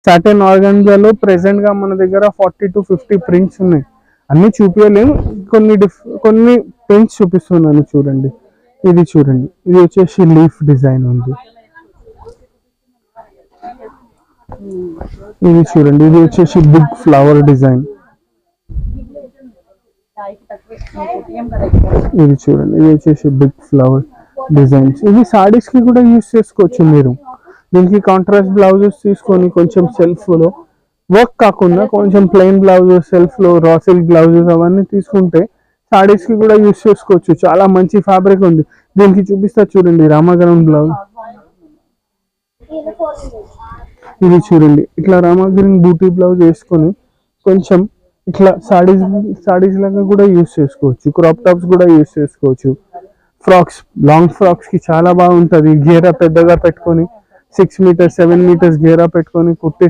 Satin ఆర్గాన్జాలో present గా మన దగ్గర 40 to 50 ప్రింట్స్ ఉన్నాయి. అన్ని చూపించలేము, కొన్ని ప్రింట్స్ చూపిస్తున్నాను చూడండి. ఇది చూడండి, ఇది వచ్చేసి లీఫ్ డిజైన్ ఉంది. ఇది చూడండి, ఇది వచ్చేసి బిగ్ ఫ్లవర్ డిజైన్. ఇది చూడండి, ఇది వచ్చేసి బిగ్ ఫ్లవర్ డిజైన్స్. ఇది సారీస్ కి కూడా యూజ్ చేసుకోవచ్చు మీరు. దీనికి కాంట్రాస్ట్ బ్లౌజెస్ తీసుకొని కొంచెం సెల్ఫ్ లో వర్క్ కాకుండా కొంచెం ప్లెయిన్ బ్లౌజెస్, సెల్ఫ్ లో రా సిల్క్ బ్లౌజెస్ అవన్నీ తీసుకుంటే సారీస్ కి కూడా యూజ్ చేసుకోవచ్చు. చాలా మంచి ఫ్యాబ్రిక్ ఉంది. దీనికి చూపిస్తా చూడండి, రామగ్రహం బ్లౌజ్. ఇది చూడండి, ఇట్లా రామగ్రహం బూటీ బ్లౌజ్ వేసుకొని కొంచెం ఇట్లా సారీస్ లాగా కూడా యూజ్ చేసుకోవచ్చు. క్రాప్ టాప్స్ కూడా యూజ్ చేసుకోవచ్చు. ఫ్రాక్స్, లాంగ్ ఫ్రాక్స్ కి చాలా బాగుంటది. గేరా పెద్దగా పెట్టుకొని 6 meters 7 meters గేరా పెట్టుకొని కుట్టి